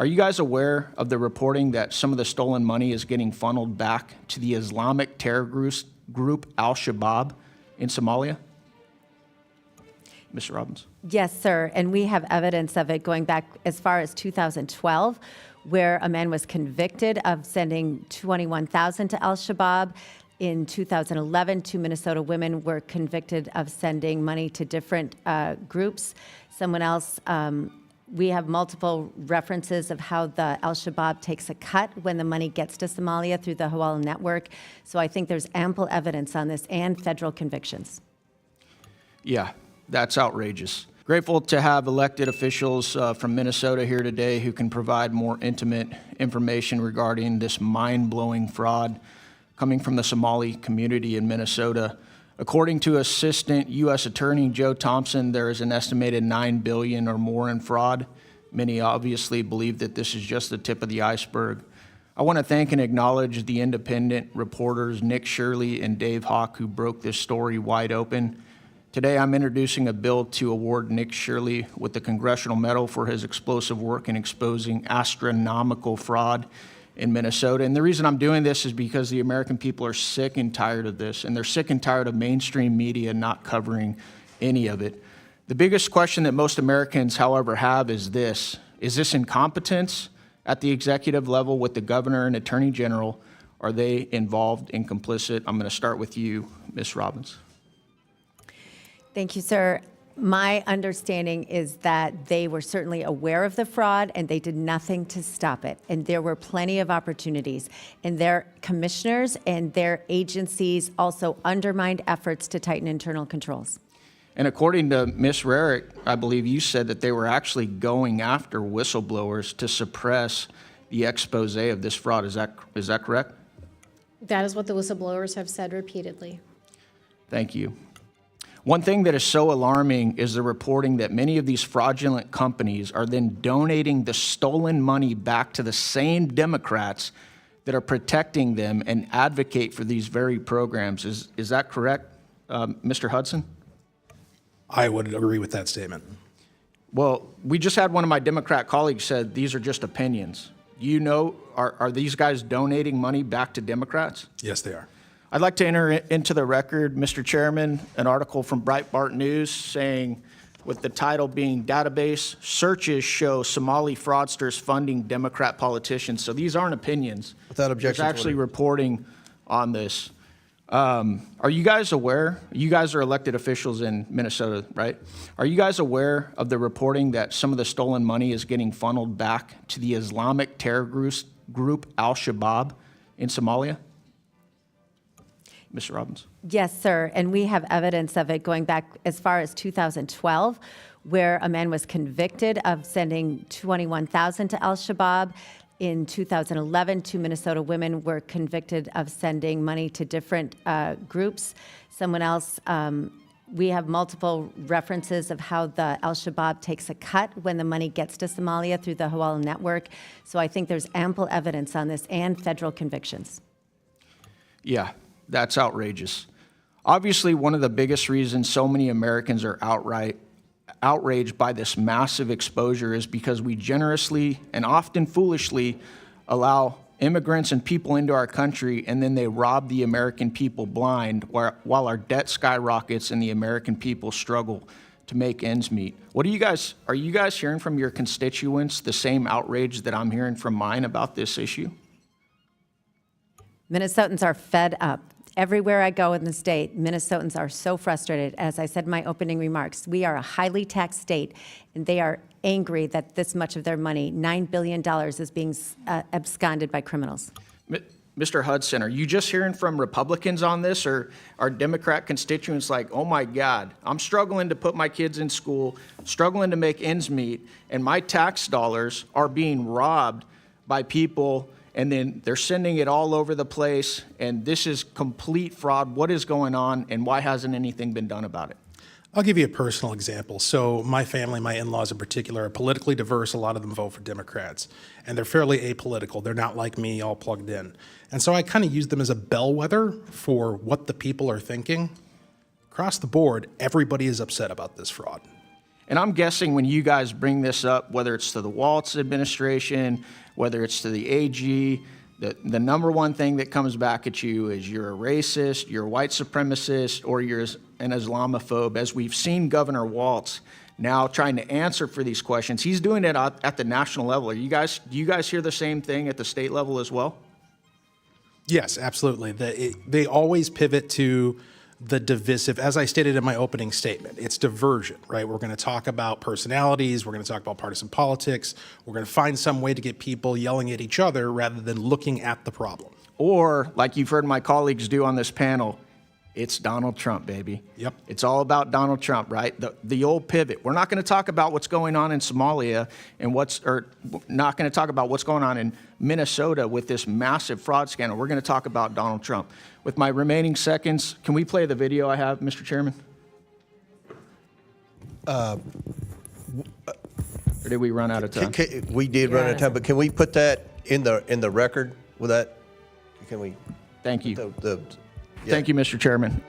Are you guys aware of the reporting that some of the stolen money is getting funneled back to the Islamic terror group Al-Shabaab in Somalia? Mr. Robbins. Yes, sir. And we have evidence of it going back as far as 2012, where a man was convicted of sending $21,000 to Al-Shabaab. In 2011, 2 Minnesota women were convicted of sending money to different groups. Someone else, we have multiple references of how the Al-Shabaab takes a cut when the money gets to Somalia through the Hawala network. So I think there's ample evidence on this and federal convictions. Yeah, that's outrageous. Grateful to have elected officials from Minnesota here today who can provide more intimate information regarding this mind-blowing fraud coming from the Somali community in Minnesota. According to Assistant U.S. Attorney Joe Thompson, there is an estimated $9 billion or more in fraud. Many obviously believe that this is just the tip of the iceberg. I want to thank and acknowledge the independent reporters Nick Shirley and Dave Hawk who broke this story wide open. Today, I'm introducing a bill to award Nick Shirley with the Congressional Medal for his explosive work in exposing astronomical fraud in Minnesota. And the reason I'm doing this is because the American people are sick and tired of this, and they're sick and tired of mainstream media not covering any of it. The biggest question that most Americans, however, have is this: is this incompetence at the executive level with the governor and attorney general? Are they involved and complicit? I'm going to start with you, Ms. Robbins. Thank you, sir. My understanding is that they were certainly aware of the fraud and they did nothing to stop it. And there were plenty of opportunities. And their commissioners and their agencies also undermined efforts to tighten internal controls. And according to Ms. Rarick, I believe you said that they were actually going after whistleblowers to suppress the expose of this fraud. Is that correct? That is what the whistleblowers have said repeatedly. Thank you. One thing that is so alarming is the reporting that many of these fraudulent companies are then donating the stolen money back to the same Democrats that are protecting them and advocate for these very programs. Is that correct, Mr. Hudson? I would agree with that statement. Well, we just had one of my Democrat colleagues said these are just opinions. You know, are these guys donating money back to Democrats? Yes, they are. I'd like to enter into the record, Mr. Chairman, an article from Breitbart News saying, with the title being Database Searches Show Somali Fraudsters Funding Democrat Politicians. So these aren't opinions. Without objection. There's actually reporting on this. Are you guys aware? You guys are elected officials in Minnesota, right? Are you guys aware of the reporting that some of the stolen money is getting funneled back to the Islamic terror group Al-Shabaab in Somalia? Mr. Robbins. Yes, sir. And we have evidence of it going back as far as 2012, where a man was convicted of sending $21,000 to Al-Shabaab. In 2011, 2 Minnesota women were convicted of sending money to different groups. Someone else, we have multiple references of how the Al-Shabaab takes a cut when the money gets to Somalia through the Hawala network. So I think there's ample evidence on this and federal convictions. Yeah. That's outrageous. Obviously, one of the biggest reasons so many Americans are outraged by this massive exposure is because we generously and often foolishly allow immigrants and people into our country, and then they rob the American people blind while our debt skyrockets and the American people struggle to make ends meet. Are you guys hearing from your constituents the same outrage that I'm hearing from mine about this issue? Minnesotans are fed up. Everywhere I go in the state, Minnesotans are so frustrated. As I said in my opening remarks, we are a highly taxed state, and they are angry that this much of their money, $9 billion, is being absconded by criminals. Mr. Hudson, are you just hearing from Republicans on this, or are Democrat constituents like, oh my God, I'm struggling to put my kids in school, struggling to make ends meet, and my tax dollars are being robbed by people, and then they're sending it all over the place, and this is complete fraud. What is going on, and why hasn't anything been done about it? I'll give you a personal example. So my family, my in-laws in particular, are politically diverse. A lot of them vote for Democrats, and they're fairly apolitical. They're not like me, all plugged in. And so I kind of use them as a bellwether for what the people are thinking. Across the board, everybody is upset about this fraud. And I'm guessing when you guys bring this up, whether it's to the Waltz administration, whether it's to the AG, the number one thing that comes back at you is you're a racist, you're a white supremacist, or you're an Islamophobe. As we've seen Governor Waltz now trying to answer for these questions, he's doing it at the national level. Do you guys hear the same thing at the state level as well? Yes, absolutely. They always pivot to the divisive. As I stated in my opening statement, it's diversion, right? We're going to talk about personalities. We're going to talk about partisan politics. We're going to find some way to get people yelling at each other rather than looking at the problem. Or, like you've heard my colleagues do on this panel, it's Donald Trump, baby. Yep. It's all about Donald Trump, right? The old pivot. We're not going to talk about what's going on in Somalia and not going to talk about what's going on in Minnesota with this massive fraud scandal. We're going to talk about Donald Trump. With my remaining seconds, can we play the video I have, Mr. Chairman? Or did we run out of time? We did run out of time, but can we put that in the record with that? Can we? Thank you. Yeah. Thank you, Mr. Chairman.